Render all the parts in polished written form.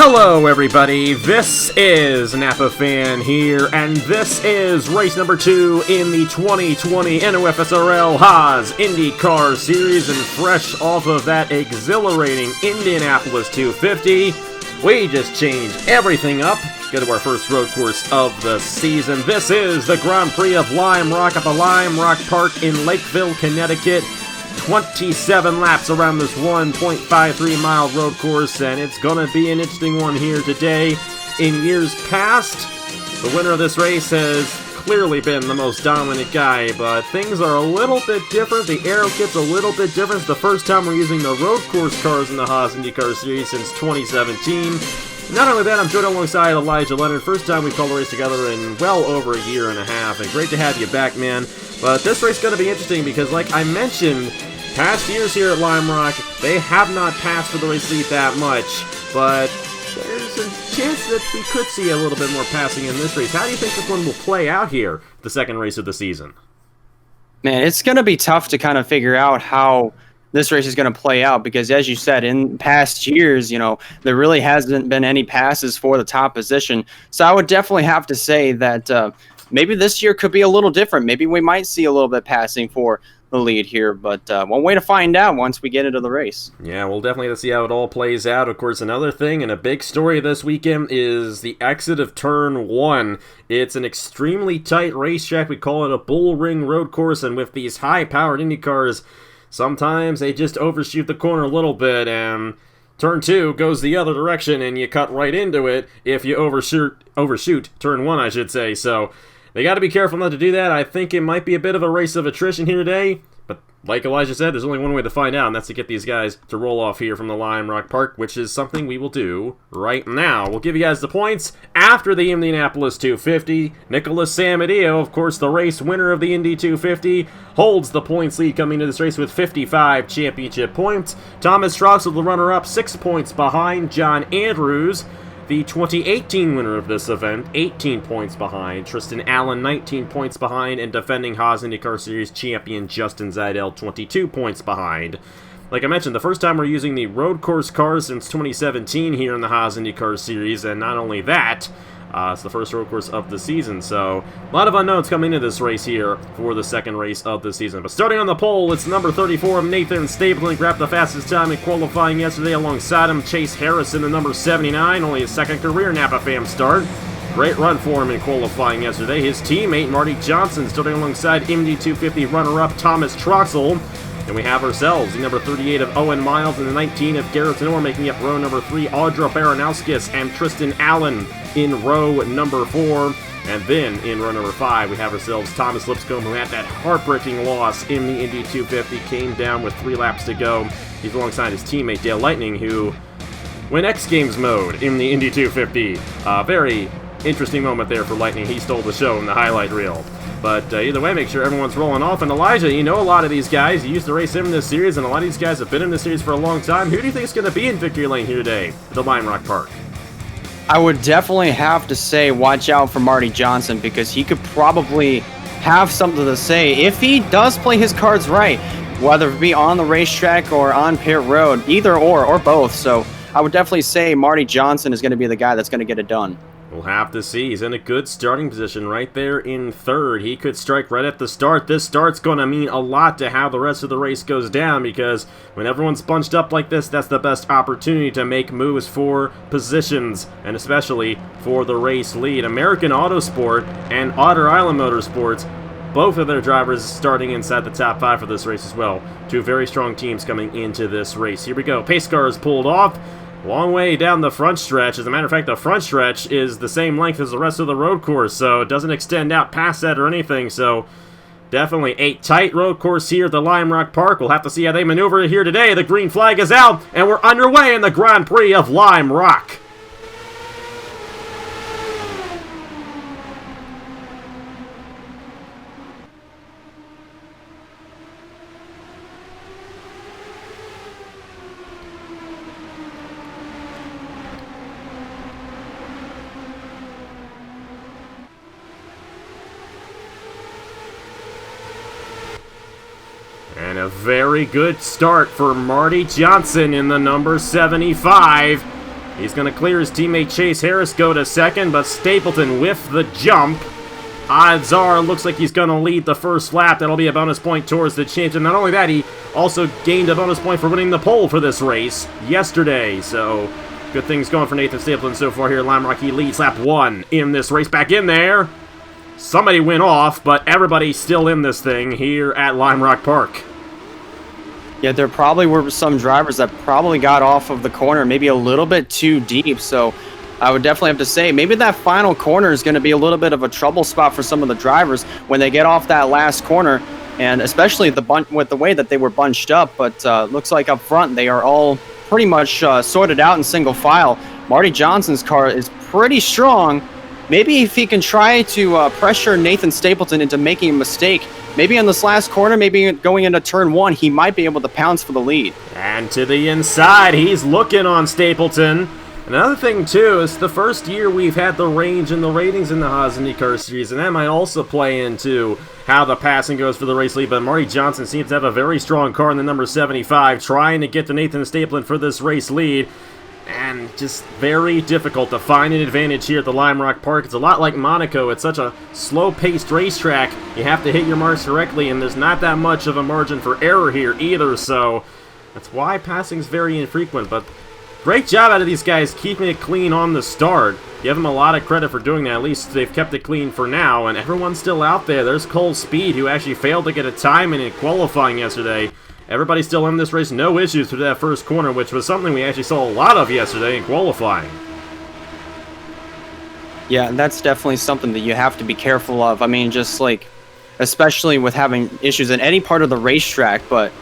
Hello everybody, this is Napa Fan here, and this is race number 2 in the 2020 NOFSRL Haas IndyCar Series, and fresh off of that exhilarating Indianapolis 250, we just changed everything up. Go to our first road course of the season. This is the Grand Prix of Lime Rock at the Lime Rock Park in Lakeville, Connecticut. 27 laps around this 1.53 mile road course, and it's gonna be an interesting one here today. In years past, the winner of this race has clearly been the most dominant guy, but things are a little bit different. The aero kit's a little bit different. It's the first time we're using the road course cars in the Haas IndyCar Series since 2017. Not only that, I'm joined alongside Elijah Leonard. First time we've called a race together in well over a year and a half, and great to have you back, man. But this race is going to be interesting because, like I mentioned, past years here at Lime Rock, they have not passed for the race lead that much, but there's a chance that we could see a little bit more passing in this race. How do you think this one will play out here, the second race of the season? Man, it's going to be tough to kind of figure out how this race is going to play out because, as you said, in past years, there really hasn't been any passes for the top position. So I would definitely have to say that maybe this year could be a little different. Maybe we might see a little bit passing for the lead here, but one way to find out once we get into the race. Yeah, we'll definitely have to see how it all plays out. Of course, another thing and a big story this weekend is the exit of Turn 1. It's an extremely tight racetrack. We call it a bull ring road course, and with these high-powered Indy cars, sometimes they just overshoot the corner a little bit, and Turn 2 goes the other direction, and you cut right into it if you overshoot Turn 1, I should say. So they got to be careful not to do that. I think it might be a bit of a race of attrition here today, but like Elijah said, there's only one way to find out, and that's to get these guys to roll off here from the Lime Rock Park, which is something we will do right now. We'll give you guys the points after the Indianapolis 250. Nicholas Samadio, of course, the race winner of the Indy 250, holds the points lead coming into this race with 55 championship points. Thomas Troxel, the runner-up, 6 points behind John Andrews, the 2018 winner of this event, 18 points behind. Tristan Allen, 19 points behind. And defending Haas IndyCar Series champion Justin Zaidel, 22 points behind. Like I mentioned, the first time we're using the road course cars since 2017 here in the Haas IndyCar Series. And not only that, it's the first road course of the season. So a lot of unknowns coming into this race here for the second race of the season. But starting on the pole, it's number 34, Nathan Stapleton, grabbed the fastest time in qualifying yesterday. Alongside him, Chase Harrison, the number 79, only his second career Napa Fam start. Great run for him in qualifying yesterday. His teammate, Marty Johnson, starting alongside Indy 250 runner-up Thomas Troxel. And we have ourselves the number 38 of Owen Miles and the 19 of Garrett Tenor, making up row number 3, Audra Baranowskis and Tristan Allen in row number 4. And then in row number 5, we have ourselves Thomas Lipscomb, who had that heartbreaking loss in the Indy 250, came down with 3 laps to go. He's alongside his teammate, Dale Lightning, who went X Games mode in the Indy 250. Very interesting moment there for Lightning. He stole the show in the highlight reel. But either way, make sure everyone's rolling off. And Elijah, you know a lot of these guys. You used to race him in this series, and a lot of these guys have been in this series for a long time. Who do you think is going to be in victory lane here today at the Lime Rock Park? I would definitely have to say watch out for Marty Johnson because he could probably have something to say if he does play his cards right, whether it be on the racetrack or on pit road, either or both. So I would definitely say Marty Johnson is going to be the guy that's going to get it done. We'll have to see. He's in a good starting position right there in third. He could strike right at the start. This start's going to mean a lot to how the rest of the race goes down because when everyone's bunched up like this, that's the best opportunity to make moves for positions and especially for the race lead. American Autosport and Otter Island Motorsports, both of their drivers starting inside the top 5 for this race as well. Two very strong teams coming into this race. Here we go. Pace car is pulled off. Long way down the front stretch. As a matter of fact, the front stretch is the same length as the rest of the road course, so it doesn't extend out past that or anything. So definitely a tight road course here at the Lime Rock Park. We'll have to see how they maneuver here today. The green flag is out, and we're underway in the Grand Prix of Lime Rock. And a very good start for Marty Johnson in the number 75. He's going to clear his teammate Chase Harris, go to second, but Stapleton with the jump. Odds are, looks like he's going to lead the first lap. That'll be a bonus point towards the champion. Not only that, he also gained a bonus point for winning the pole for this race yesterday. So, good things going for Nathan Stapleton so far here at Lime Rock. He leads lap 1 in this race. Back in there. Somebody went off, but everybody's still in this thing here at Lime Rock Park. Yeah, there probably were some drivers that probably got off of the corner maybe a little bit too deep, so I would definitely have to say maybe that final corner is going to be a little bit of a trouble spot for some of the drivers when they get off that last corner, and especially with the way that they were bunched up. But looks like up front they are all pretty much sorted out in single file. Marty Johnson's car is pretty strong. Maybe if he can try to pressure Nathan Stapleton into making a mistake, maybe in this last corner, maybe going into turn 1, he might be able to pounce for the lead. And to the inside, he's looking on Stapleton. Another thing, too, is the first year we've had the range and the ratings in the Haas IndyCar Series, and that might also play into how the passing goes for the race lead, but Marty Johnson seems to have a very strong car in the number 75, trying to get to Nathan Stapleton for this race lead, and just very difficult to find an advantage here at the Lime Rock Park. It's a lot like Monaco. It's such a slow-paced racetrack. You have to hit your marks correctly, and there's not that much of a margin for error here either, so that's why passing's very infrequent, but great job out of these guys keeping it clean on the start. Give them a lot of credit for doing that. At least they've kept it clean for now, and everyone's still out there. There's Cole Speed, who actually failed to get a time in qualifying yesterday. Everybody's still in this race. No issues through that first corner, which was something we actually saw a lot of yesterday in qualifying. Yeah, and that's definitely something that you have to be careful of. I mean, just like, especially with having issues in any part of the racetrack, but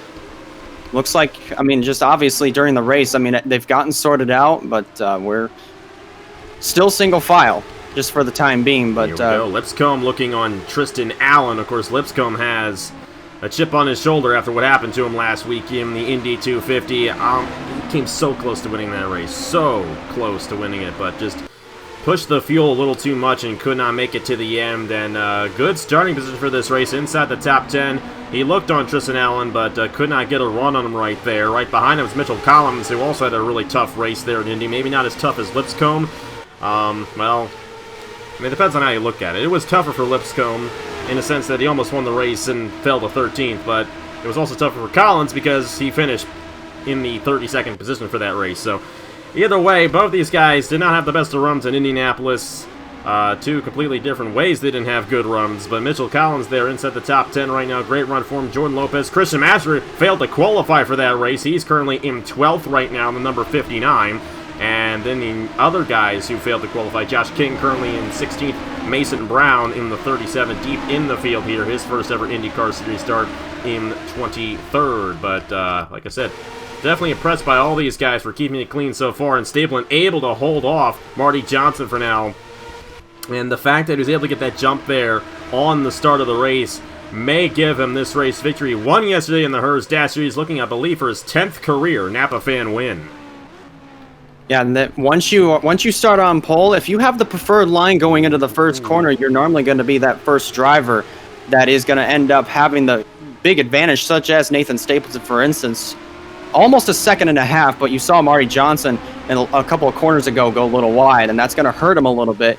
looks like, I mean, just obviously during the race, I mean, they've gotten sorted out, but we're still single file, just for the time being. But here we go. Lipscomb looking on Tristan Allen. Of course, Lipscomb has a chip on his shoulder after what happened to him last week in the Indy 250. He came so close to winning that race. So close to winning it, but just pushed the fuel a little too much and could not make it to the end. And good starting position for this race inside the top 10. He looked on Tristan Allen, but could not get a run on him right there. Right behind him was Mitchell Collins, who also had a really tough race there in Indy. Maybe not as tough as Lipscomb. Well, I mean, it depends on how you look at it. It was tougher for Lipscomb in the sense that he almost won the race and fell to 13th, but it was also tougher for Collins because he finished in the 32nd position for that race. So either way, both these guys did not have the best of runs in Indianapolis. Two completely different ways they didn't have good runs, but Mitchell Collins there inside the top 10 right now. Great run for him. Jordan Lopez. Christian Master failed to qualify for that race. He's currently in 12th right now, the number 59. And then the other guys who failed to qualify, Josh King currently in 16th, Mason Brown in the 37th, deep in the field here, his first ever IndyCar Series start in 23rd. But like I said, definitely impressed by all these guys for keeping it clean so far, and Stapleton able to hold off Marty Johnson for now. And the fact that he was able to get that jump there on the start of the race may give him this race victory. Won yesterday in the Haas Dash Series, looking, I believe, for his 10th career Napa fan win. Yeah, and that once you start on pole, if you have the preferred line going into the first corner, you're normally going to be that first driver that is going to end up having the big advantage, such as Nathan Stapleton, for instance. Almost a second and a half, but you saw Marty Johnson in a couple of corners ago go a little wide, and that's going to hurt him a little bit.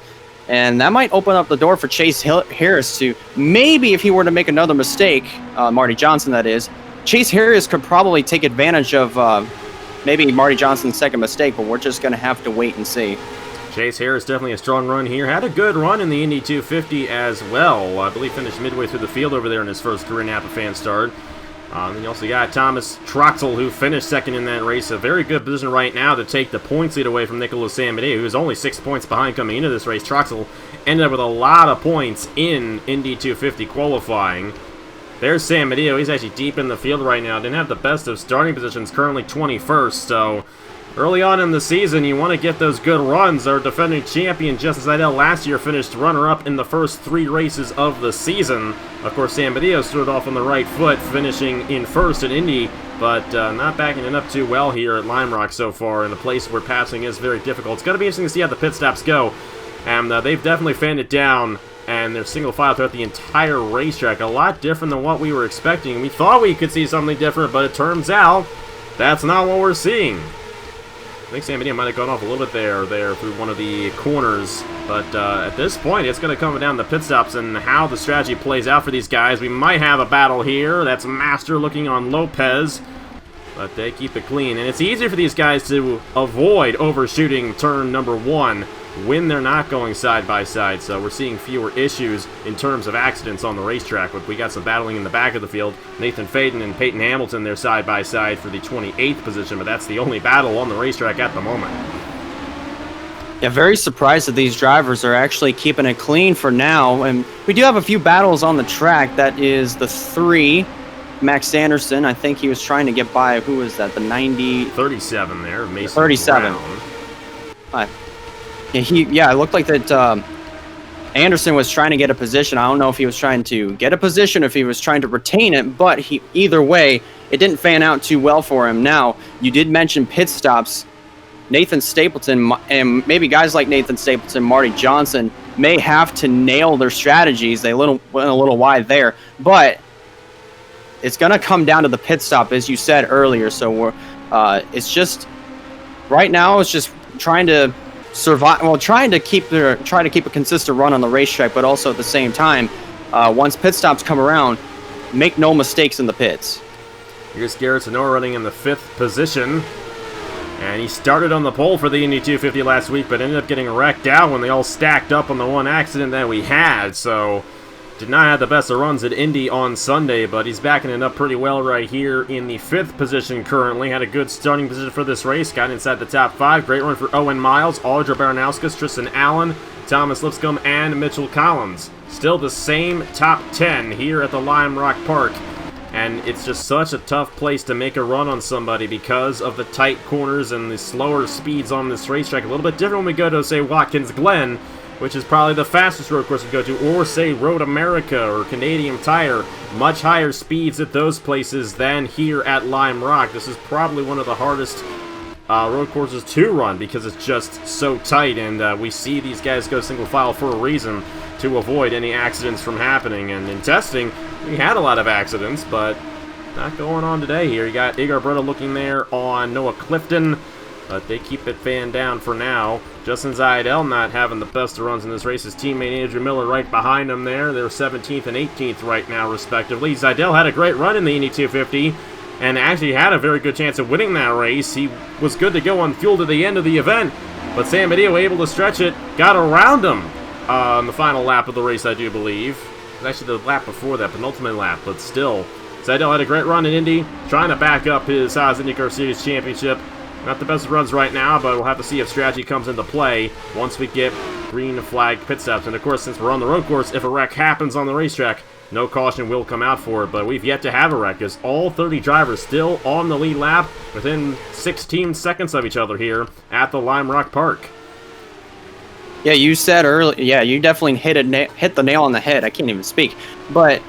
And that might open up the door for Chase Harris to maybe, if he were to make another mistake, Marty Johnson that is, Chase Harris could probably take advantage of maybe Marty Johnson's second mistake, but we're just going to have to wait and see. Chase Harris definitely a strong run here. Had a good run in the Indy 250 as well. I believe finished midway through the field over there in his first career Napa fan start. Then you also got Thomas Troxel, who finished second in that race. A very good position right now to take the points lead away from Nicholas Samedeo, who was only 6 points behind coming into this race. Troxel ended up with a lot of points in Indy 250 qualifying. There's Samedeo. He's actually deep in the field right now. Didn't have the best of starting positions, currently 21st. So early on in the season, you want to get those good runs. Our defending champion, Justin Seidel, last year finished runner-up in the first 3 races of the season. Of course, Samedeo started off on the right foot, finishing in first in Indy, but not backing it up too well here at Lime Rock so far, in a place where passing is very difficult. It's going to be interesting to see how the pit stops go, and they've definitely fanned it down, and they're single file throughout the entire racetrack. A lot different than what we were expecting. We thought we could see something different, but it turns out that's not what we're seeing. I think Sam Medina might have gone off a little bit there through one of the corners. But at this point, it's going to come down to pit stops and how the strategy plays out for these guys. We might have a battle here. That's Master looking on Lopez. But they keep it clean. And it's easier for these guys to avoid overshooting turn number 1 when they're not going side by side. So we're seeing fewer issues in terms of accidents on the racetrack. But we got some battling in the back of the field. Nathan Faden and Peyton Hamilton, they're side by side for the 28th position. But that's the only battle on the racetrack at the moment. Yeah, very surprised that these drivers are actually keeping it clean for now. And we do have a few battles on the track. That is the 3. Max Anderson, I think he was trying to get by, who was that, the 90... 37 there, Mason 37. Yeah, it looked like that Anderson was trying to get a position. I don't know if he was trying to get a position, if he was trying to retain it, but either way, it didn't fan out too well for him. Now, you did mention pit stops. Nathan Stapleton, and maybe guys like Nathan Stapleton, Marty Johnson, may have to nail their strategies. They went a little wide there, but it's going to come down to the pit stop, as you said earlier. So it's just right now. It's just trying to survive. Well, try to keep a consistent run on the racetrack, but also at the same time, once pit stops come around, make no mistakes in the pits. Here's Garrett Sonora running in the 5th position, and he started on the pole for the Indy 250 last week, but ended up getting wrecked out when they all stacked up on the one accident that we had. So did not have the best of runs at Indy on Sunday, but he's backing it up pretty well right here in the 5th position currently. Had a good starting position for this race. Got inside the top 5. Great run for Owen Miles, Audra Baranowskis, Tristan Allen, Thomas Lipscomb, and Mitchell Collins. Still the same top 10 here at the Lime Rock Park. And it's just such a tough place to make a run on somebody because of the tight corners and the slower speeds on this racetrack. A little bit different when we go to, say, Watkins Glen, which is probably the fastest road course we go to, or say Road America or Canadian Tire. Much higher speeds at those places than here at Lime Rock. This is probably one of the hardest road courses to run because it's just so tight, and we see these guys go single file for a reason, to avoid any accidents from happening. And in testing, we had a lot of accidents, but not going on today here. You got Igor Bretta looking there on Noah Clifton, but they keep it fanned down for now. Justin Zaidel not having the best of runs in this race. His teammate Andrew Miller right behind him there. They're 17th and 18th right now, respectively. Zaidel had a great run in the Indy 250 and actually had a very good chance of winning that race. He was good to go on fuel to the end of the event, but San Benito able to stretch it, got around him on the final lap of the race, I do believe. It was actually the lap before that, penultimate lap, but still. Zaidel had a great run in Indy, trying to back up his Haas IndyCar Series championship. Not the best runs right now, but we'll have to see if strategy comes into play once we get green flag pit stops. And of course, since we're on the road course, if a wreck happens on the racetrack, no caution will come out for it. But we've yet to have a wreck, as all 30 drivers still on the lead lap within 16 seconds of each other here at the Lime Rock Park. Yeah, you said earlier. Yeah, you definitely hit the nail on the head. I can't even speak. But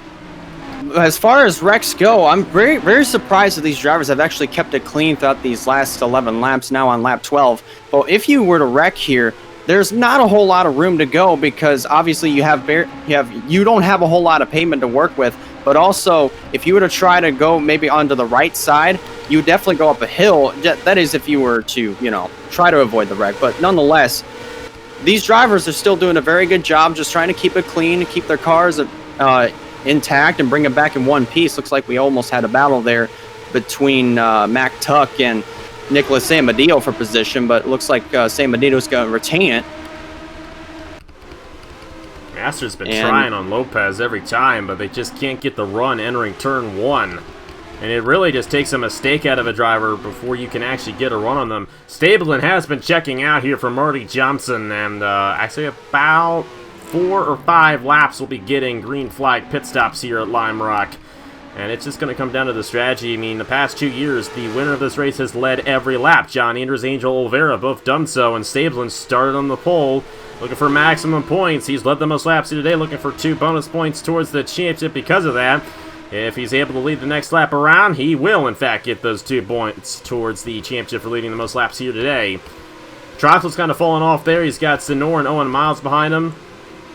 as far as wrecks go, I'm very, very surprised that these drivers have actually kept it clean throughout these last 11 laps, now on lap 12. But if you were to wreck here, there's not a whole lot of room to go, because obviously you don't have a whole lot of pavement to work with. But also, if you were to try to go maybe onto the right side, you would definitely go up a hill. That is, if you were to, try to avoid the wreck. But nonetheless, these drivers are still doing a very good job just trying to keep it clean, keep their cars intact, and bring them back in one piece. Looks like we almost had a battle there between Mac Tuck and Nicholas Samadillo for position, but it looks like Samadillo's going to retain it. Master's been trying on Lopez every time, but they just can't get the run entering turn 1. And it really just takes a mistake out of a driver before you can actually get a run on them. Stapleton has been checking out here for Marty Johnson, and actually about 4 or 5 laps will be getting green flag pit stops here at Lime Rock. And it's just going to come down to the strategy. I mean, the past 2 years, the winner of this race has led every lap. John Anders, Angel Olvera both done so, and Stapleton started on the pole, looking for maximum points. He's led the most laps here today, looking for 2 bonus points towards the championship because of that. If he's able to lead the next lap around, he will, in fact, get those 2 points towards the championship for leading the most laps here today. Trotzel's kind of fallen off there. He's got Sonor and Owen Miles behind him.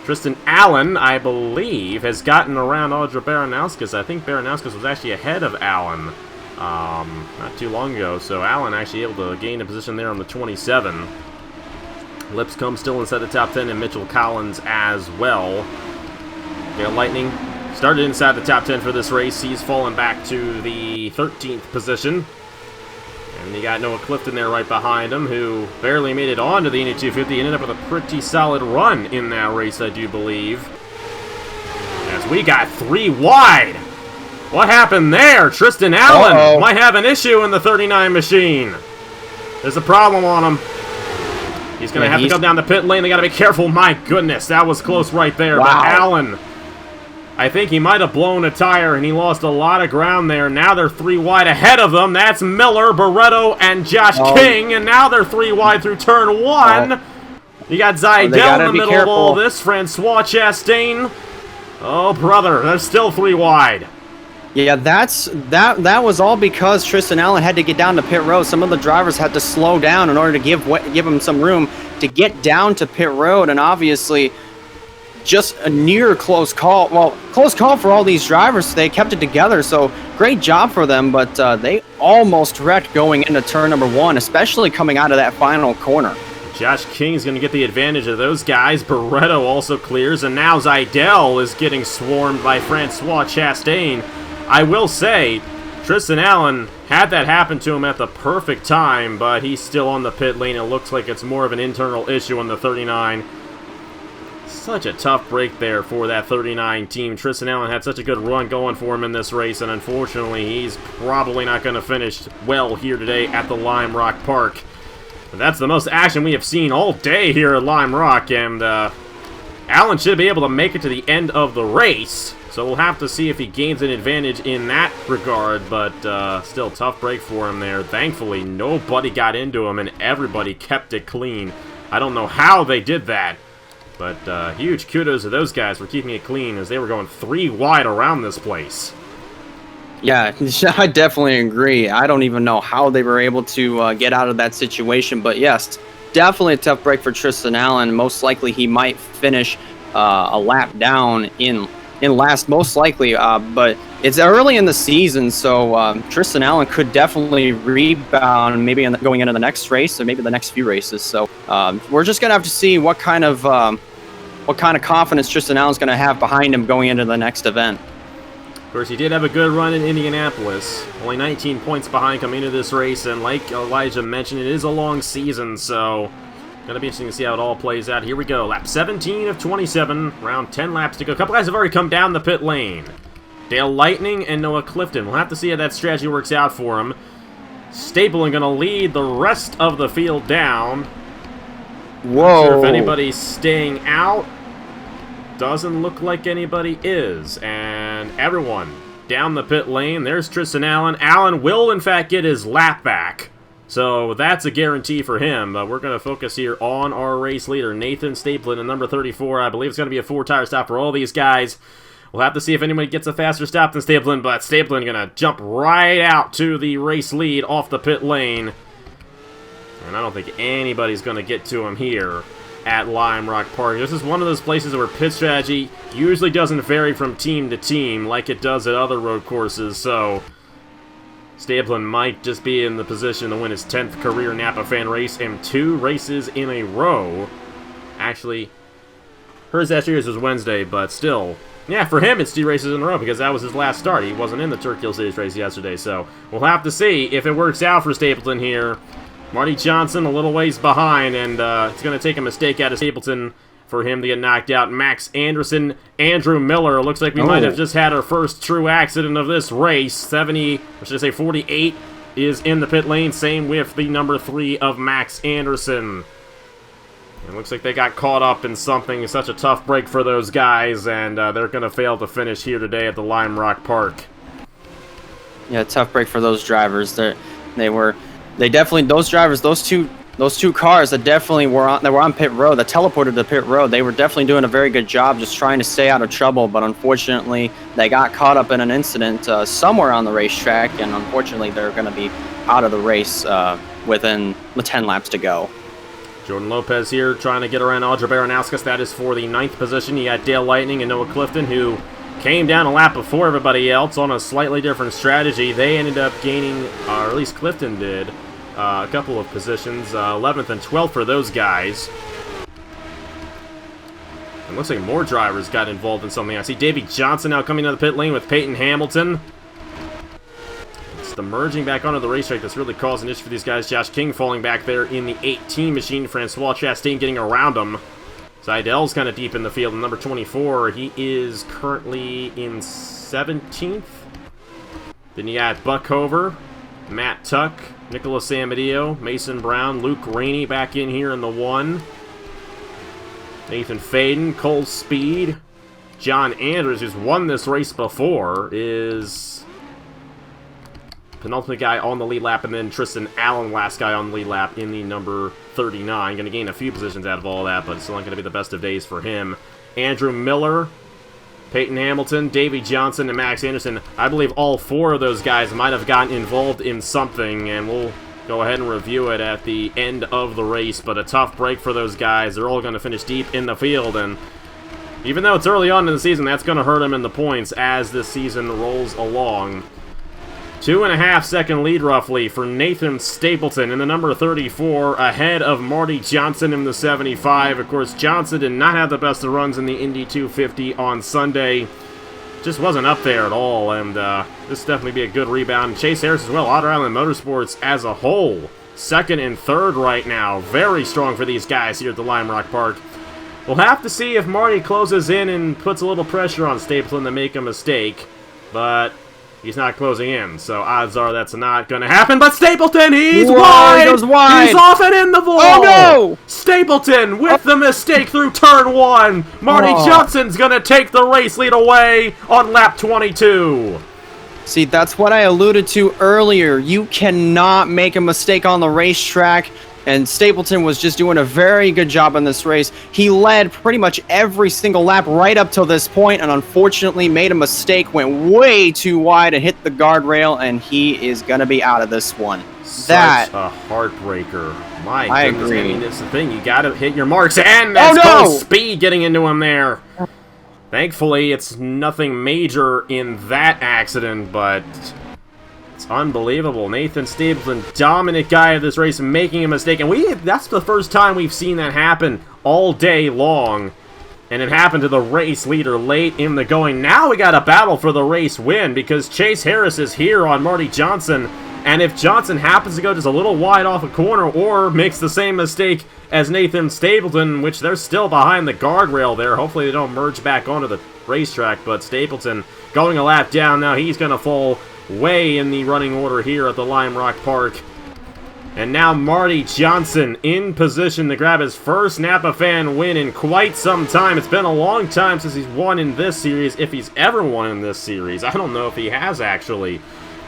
Tristan Allen, I believe, has gotten around Audra Baranowskis. I think Baranowskis was actually ahead of Allen not too long ago. So Allen actually able to gain a position there on the 27. Lipscomb still inside the top 10, and Mitchell Collins as well. Dale Lightning started inside the top 10 for this race. He's fallen back to the 13th position. And you got Noah Clifton there right behind him, who barely made it onto the Indy 250. Ended up with a pretty solid run in that race, I do believe. As we got 3 wide. What happened there? Tristan Allen might have an issue in the 39 machine. There's a problem on him. He's going to have to come down the pit lane. They got to be careful. My goodness, that was close right there. Wow. But Allen, I think he might have blown a tire, and he lost a lot of ground there. Now they're 3 wide ahead of them. That's Miller, Barretto, and Josh King. And now they're 3 wide through turn 1. You got Zidell in the middle of all this. Francois Chastain. Oh, brother, they're still 3 wide. Yeah, that was all because Tristan Allen had to get down to pit road. Some of the drivers had to slow down in order to give him some room to get down to pit road, and obviously just a near close call. Well, close call for all these drivers. They kept it together, so great job for them, but they almost wrecked going into turn number 1, especially coming out of that final corner. Josh King's going to get the advantage of those guys. Barretto also clears, and now Zidell is getting swarmed by Francois Chastain. I will say, Tristan Allen had that happen to him at the perfect time, but he's still on the pit lane. It looks like it's more of an internal issue on the 39. Such a tough break there for that 39 team. Tristan Allen had such a good run going for him in this race, and unfortunately, he's probably not going to finish well here today at the Lime Rock Park. But that's the most action we have seen all day here at Lime Rock, and Allen should be able to make it to the end of the race. So we'll have to see if he gains an advantage in that regard, but still tough break for him there. Thankfully, nobody got into him, and everybody kept it clean. I don't know how they did that, but huge kudos to those guys for keeping it clean as they were going 3 wide around this place. Yeah, I definitely agree. I don't even know how they were able to get out of that situation, but yes, definitely a tough break for Tristan Allen. Most likely he might finish a lap down in last, most likely, but it's early in the season, so Tristan Allen could definitely rebound maybe going into the next race or maybe the next few races. So we're just gonna have to see what kind of confidence Tristan Allen's gonna have behind him going into the next event. Of course, he did have a good run in Indianapolis. Only 19 points behind coming into this race, and like Elijah mentioned, it is a long season, so going to be interesting to see how it all plays out. Here we go. Lap 17 of 27. Around 10 laps to go. A couple guys have already come down the pit lane. Dale Lightning and Noah Clifton. We'll have to see how that strategy works out for him. Stapleton going to lead the rest of the field down. Whoa. Not sure if anybody's staying out. Doesn't look like anybody is. And everyone down the pit lane. There's Tristan Allen. Allen will, in fact, get his lap back. So that's a guarantee for him. We're going to focus here on our race leader, Nathan Stapleton, in number 34. I believe it's going to be a 4-tire stop for all these guys. We'll have to see if anybody gets a faster stop than Stapleton, but Stapleton going to jump right out to the race lead off the pit lane. And I don't think anybody's going to get to him here at Lime Rock Park. This is one of those places where pit strategy usually doesn't vary from team to team like it does at other road courses, so Stapleton might just be in the position to win his 10th career Napa Fan race and 2 races in a row. Actually, hers last year's was Wednesday, but still, yeah, for him it's 2 races in a row because that was his last start. He wasn't in the Turkey Hill Series race yesterday, so we'll have to see if it works out for Stapleton here. Marty Johnson a little ways behind, and it's going to take a mistake out of Stapleton for him to get knocked out. Max Anderson, Andrew Miller. Looks like we might have just had our first true accident of this race. 70, or should I say 48, is in the pit lane. Same with the number 3 of Max Anderson. It looks like they got caught up in something. It's such a tough break for those guys, and they're going to fail to finish here today at the Lime Rock Park. Yeah, tough break for those drivers. They definitely, those drivers, those two cars that definitely were on pit road, that teleported to pit road, they were definitely doing a very good job just trying to stay out of trouble, but unfortunately they got caught up in an incident somewhere on the racetrack, and unfortunately they're going to be out of the race within the 10 laps to go. Jordan Lopez here trying to get around Audrey Baranowskis. That is for the 9th position. You got Dale Lightning and Noah Clifton, who came down a lap before everybody else on a slightly different strategy. They ended up gaining, or at least Clifton did, a couple of positions, 11th and 12th for those guys. It looks like more drivers got involved in something. I see Davey Johnson now coming down the pit lane with Peyton Hamilton. It's the merging back onto the racetrack that's really causing issues for these guys. Josh King falling back there in the 18 machine. Francois Chastain getting around him. Seidl's kind of deep in the field. Number 24, he is currently in 17th. Then you got Buckhover, Matt Tuck, Nicholas Amadio, Mason Brown, Luke Rainey back in here in the 1. Nathan Faden, Cole Speed, John Andrews, who's won this race before, is penultimate guy on the lead lap, and then Tristan Allen, last guy on the lead lap in the number 39. Going to gain a few positions out of all that, but it's still not going to be the best of days for him. Andrew Miller, Peyton Hamilton, Davey Johnson, and Max Anderson. I believe all 4 of those guys might have gotten involved in something, and we'll go ahead and review it at the end of the race, but a tough break for those guys. They're all going to finish deep in the field, and even though it's early on in the season, that's going to hurt them in the points as this season rolls along. 2.5 second lead, roughly, for Nathan Stapleton in the number 34, ahead of Marty Johnson in the 75. Of course, Johnson did not have the best of runs in the Indy 250 on Sunday. Just wasn't up there at all, and this will definitely be a good rebound. Chase Harris as well, Otter Island Motorsports as a whole, 2nd and 3rd right now. Very strong for these guys here at the Lime Rock Park. We'll have to see if Marty closes in and puts a little pressure on Stapleton to make a mistake, but he's not closing in, so odds are that's not going to happen. But Stapleton, he's wide! He goes wide! He's off and in the vault! Oh, no! Stapleton with the mistake through turn 1. Marty Johnson's going to take the race lead away on lap 22. See, that's what I alluded to earlier. You cannot make a mistake on the racetrack, and Stapleton was just doing a very good job in this race. He led pretty much every single lap right up till this point, and unfortunately made a mistake, went way too wide and hit the guardrail, and he is going to be out of this one. Such a heartbreaker. My goodness, agree. I mean, it's the thing. You got to hit your marks, and that's Cole Speed getting into him there. Thankfully, it's nothing major in that accident, but it's unbelievable. Nathan Stapleton, dominant guy of this race, making a mistake, and that's the first time we've seen that happen all day long, and it happened to the race leader late in the going. Now we got a battle for the race win, because Chase Harris is here on Marty Johnson, and if Johnson happens to go just a little wide off a corner or makes the same mistake as Nathan Stapleton, which they're still behind the guardrail there, hopefully they don't merge back onto the racetrack, but Stapleton going a lap down now. He's going to fall way in the running order here at the Lime Rock Park. And now Marty Johnson in position to grab his first Napa fan win in quite some time. It's been a long time since he's won in this series, if he's ever won in this series. I don't know if he has, actually.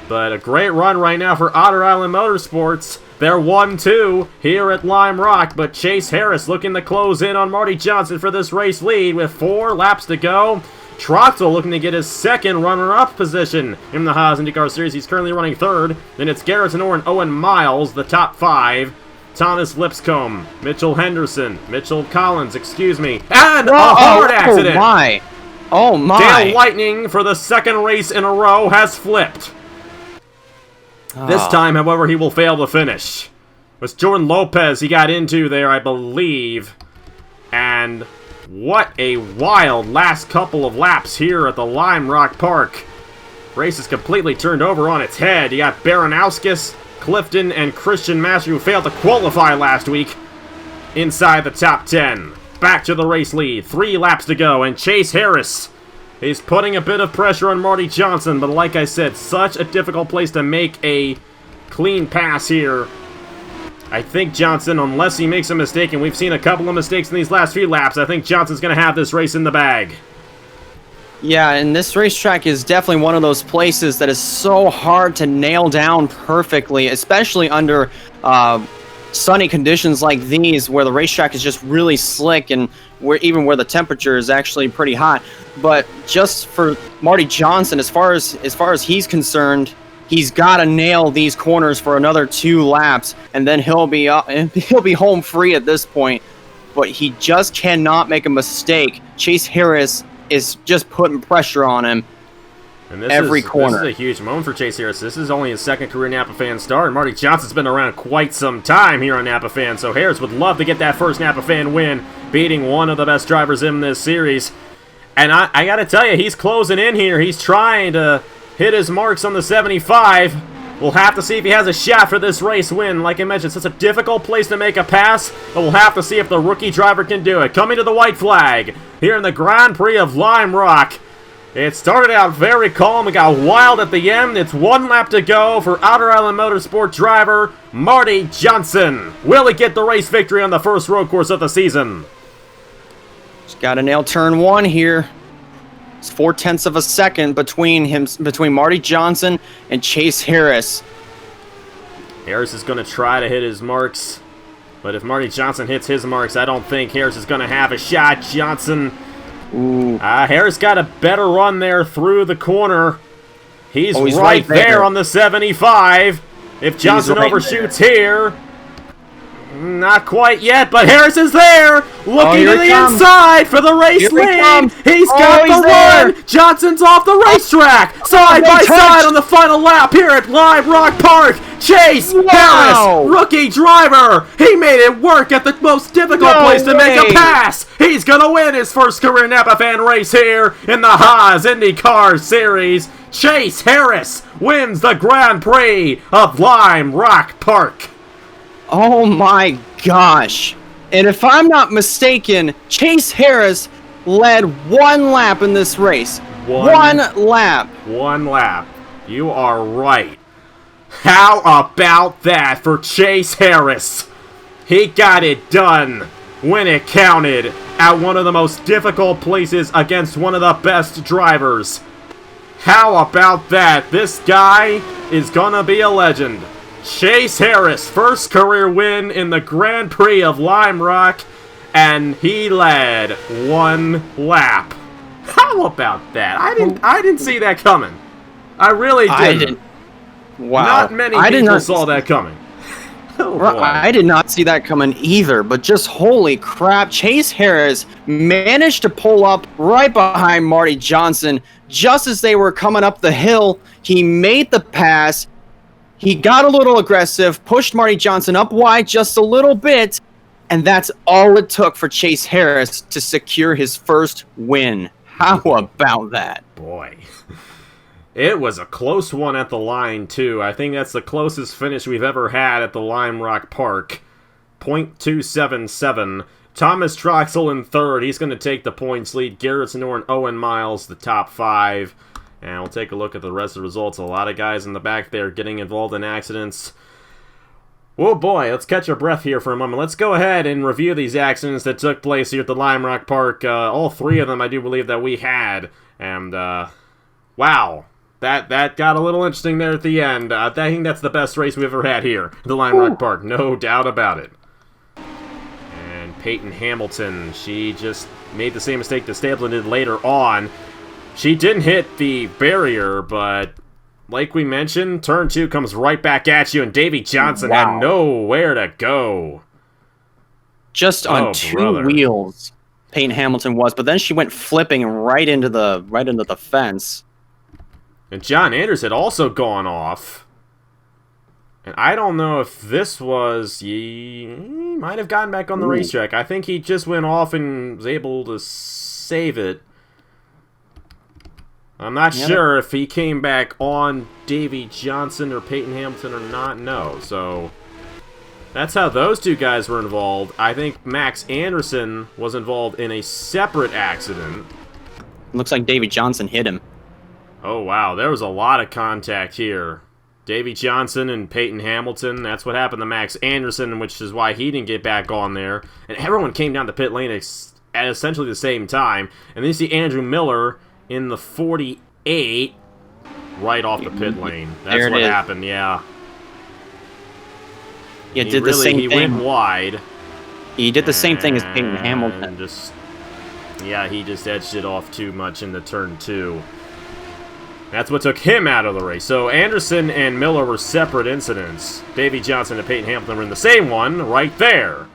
But a great run right now for Otter Island Motorsports. They're 1-2 here at Lime Rock, but Chase Harris looking to close in on Marty Johnson for this race lead with 4 laps to go. Troxel looking to get his 2nd runner-up position in the Haas IndyCar Series. He's currently running 3rd. Then it's Garrison Orr and Owen Miles, the top 5. Thomas Lipscomb, Mitchell Henderson, Mitchell Collins, excuse me, and a hard accident. Oh my! Dale Lightning, for the 2nd race in a row, has flipped. This time, however, he will fail to finish. It was Jordan Lopez he got into there, I believe. And what a wild last couple of laps here at the Lime Rock Park. Race is completely turned over on its head. You got Baranowskis, Clifton, and Christian Master, who failed to qualify last week, inside the top 10. Back to the race lead. 3 laps to go, and Chase Harris is putting a bit of pressure on Marty Johnson, but like I said, such a difficult place to make a clean pass here. I think Johnson, unless he makes a mistake, and we've seen a couple of mistakes in these last few laps, I think Johnson's going to have this race in the bag. Yeah, and this racetrack is definitely one of those places that is so hard to nail down perfectly, especially under sunny conditions like these, where the racetrack is just really slick and where the temperature is actually pretty hot. But just for Marty Johnson, as far as he's concerned, he's got to nail these corners for another 2 laps, and then he'll be home free at this point. But he just cannot make a mistake. Chase Harris is just putting pressure on him And this every corner. This is a huge moment for Chase Harris. This is only his second career Napa Fan star, and Marty Johnson's been around quite some time here on Napa Fan, so Harris would love to get that first Napa Fan win, beating one of the best drivers in this series. And I gotta tell you, he's closing in here. He's trying to hit his marks on the 75. We'll have to see if he has a shot for this race win. Like I mentioned, it's such a difficult place to make a pass, but we'll have to see if the rookie driver can do it. Coming to the white flag here in the Grand Prix of Lime Rock. It started out very calm. It got wild at the end. It's one lap to go for Outer Island Motorsport driver Marty Johnson. Will he get the race victory on the first road course of the season? He's got to nail turn 1 here. It's 0.4 of a second between Marty Johnson and Chase Harris. Harris is going to try to hit his marks, but if Marty Johnson hits his marks, I don't think Harris is going to have a shot. Johnson, Harris got a better run there through the corner. He's right there on the 75. If Johnson overshoots here, not quite yet, but Harris is there, looking to the inside for the race lead. He's got the run. Johnson's off the racetrack, side by side on the final lap here at Lime Rock Park. Chase Harris, rookie driver. He made it work at the most difficult place to make a pass. He's gonna win his first career Napa Fan race here in the Haas IndyCar Series. Chase Harris wins the Grand Prix of Lime Rock Park. Oh my gosh. And if I'm not mistaken, Chase Harris led 1 lap in this race. One lap. 1 lap. You are right. How about that for Chase Harris? He got it done when it counted at one of the most difficult places against one of the best drivers. How about that? This guy is gonna be a legend. Chase Harris, first career win in the Grand Prix of Lime Rock, and he led 1 lap. How about that? I didn't see that coming. I really didn't. Wow. Not many people saw that coming. I did not see that coming either, but just holy crap. Chase Harris managed to pull up right behind Marty Johnson just as they were coming up the hill. He made the pass. He got a little aggressive, pushed Marty Johnson up wide just a little bit, and that's all it took for Chase Harris to secure his first win. How about that? Boy. It was a close one at the line, too. I think that's the closest finish we've ever had at the Lime Rock Park. .277. Thomas Troxel in third. He's going to take the points lead. Garrett Sonor and Owen Miles, the top 5. And we'll take a look at the rest of the results. A lot of guys in the back there getting involved in accidents. Oh boy, let's catch our breath here for a moment. Let's go ahead and review these accidents that took place here at the Lime Rock Park. All 3 of them I do believe that we had. And, wow. That got a little interesting there at the end. I think that's the best race we've ever had here at the Lime Rock Park. No doubt about it. And Peyton Hamilton, she just made the same mistake that Stabler did later on. She didn't hit the barrier, but like we mentioned, turn 2 comes right back at you, and Davey Johnson had nowhere to go. Just on 2 wheels, Peyton Hamilton was, but then she went flipping right into the fence. And John Anders had also gone off. And I don't know if this was... He might have gotten back on the racetrack. I think he just went off and was able to save it. I'm not sure if he came back on Davey Johnson or Peyton Hamilton or not. No, so that's how those 2 guys were involved. I think Max Anderson was involved in a separate accident. Looks like Davey Johnson hit him. Oh, wow. There was a lot of contact here. Davey Johnson and Peyton Hamilton. That's what happened to Max Anderson, which is why he didn't get back on there. And everyone came down the pit lane at essentially the same time. And then you see Andrew Miller in the 48 right off the pit lane. That's what happened, yeah. Yeah, did the same thing. He went wide. He did the same thing as Peyton Hamilton. He just edged it off too much into turn 2. That's what took him out of the race. So Anderson and Miller were separate incidents. Davey Johnson and Peyton Hamilton were in the same one right there.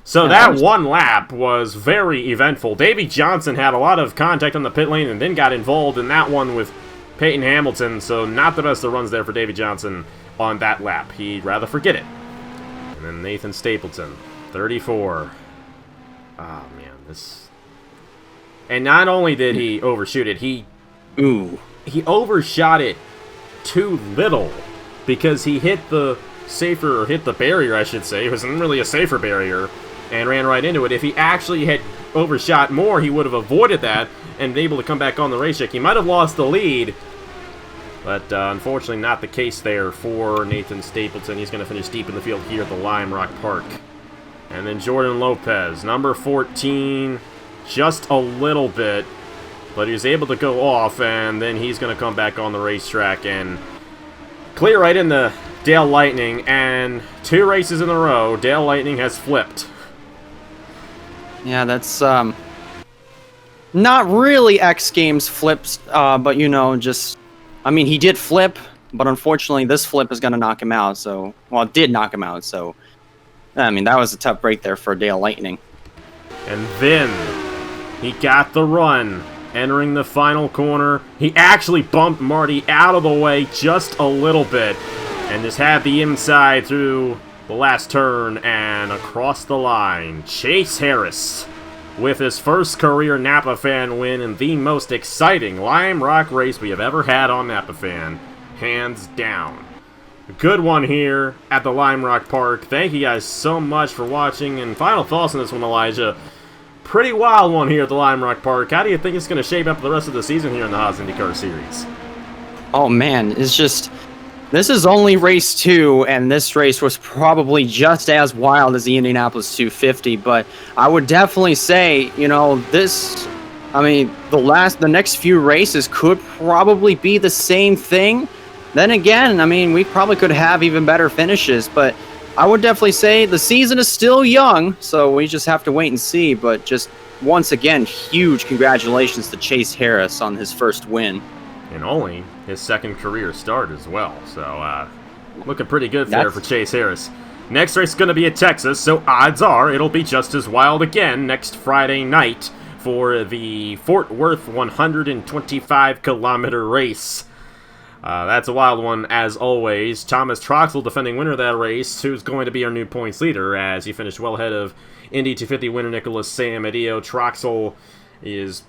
So that one lap was very eventful. Davey Johnson had a lot of contact on the pit lane and then got involved in that one with Peyton Hamilton, so not the best of runs there for Davey Johnson on that lap. He'd rather forget it. And then Nathan Stapleton, 34. Oh, man, this... And not only did he overshoot it, he overshot it too little because he hit the barrier, I should say. It wasn't really a safer barrier, and ran right into it. If he actually had overshot more, he would have avoided that and been able to come back on the racetrack. He might have lost the lead, but unfortunately not the case there for Nathan Stapleton. He's going to finish deep in the field here at the Lime Rock Park. And then Jordan Lopez, number 14, just a little bit, but he was able to go off, and then he's going to come back on the racetrack and clear right into Dale Lightning, and 2 races in a row, Dale Lightning has flipped. Yeah, that's not really X Games flips, but you know, just, I mean, he did flip, but unfortunately this flip is going to knock him out, so, well, it did knock him out, so, I mean, that was a tough break there for Dale Lightning. And then he got the run, entering the final corner. He actually bumped Marty out of the way just a little bit, and just had the inside through the last turn and across the line. Chase Harris with his first career Napa Fan win in the most exciting Lime Rock race we have ever had on Napa Fan. Hands down. A good one here at the Lime Rock Park. Thank you guys so much for watching. And final thoughts on this one, Elijah. Pretty wild one here at the Lime Rock Park. How do you think it's going to shape up the rest of the season here in the Haas IndyCar Series? Oh man, it's just... This is only race 2, and this race was probably just as wild as the Indianapolis 250, but I would definitely say, you know, this, I mean, the next few races could probably be the same thing. Then again, I mean, we probably could have even better finishes, but I would definitely say the season is still young, so we just have to wait and see, but just once again, huge congratulations to Chase Harris on his first win. And only his second career start as well. So, looking pretty good there for Chase Harris. Next race is going to be at Texas, so odds are it'll be just as wild again next Friday night for the Fort Worth 125-kilometer race. That's a wild one, as always. Thomas Troxel, defending winner of that race, who's going to be our new points leader, as he finished well ahead of Indy 250 winner Nicholas Samadio. Troxel is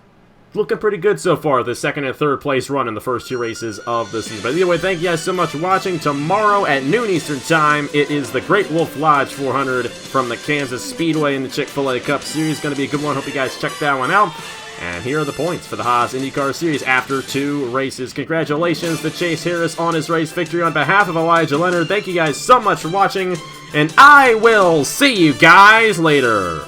looking pretty good so far, the second and third place run in the first 2 races of the season. But either way, thank you guys so much for watching. Tomorrow at noon Eastern Time, it is the Great Wolf Lodge 400 from the Kansas Speedway in the Chick-fil-A Cup Series. Going to be a good one. Hope you guys check that one out. And here are the points for the Haas IndyCar Series after 2 races. Congratulations to Chase Harris on his race victory. On behalf of Elijah Leonard, thank you guys so much for watching, and I will see you guys later.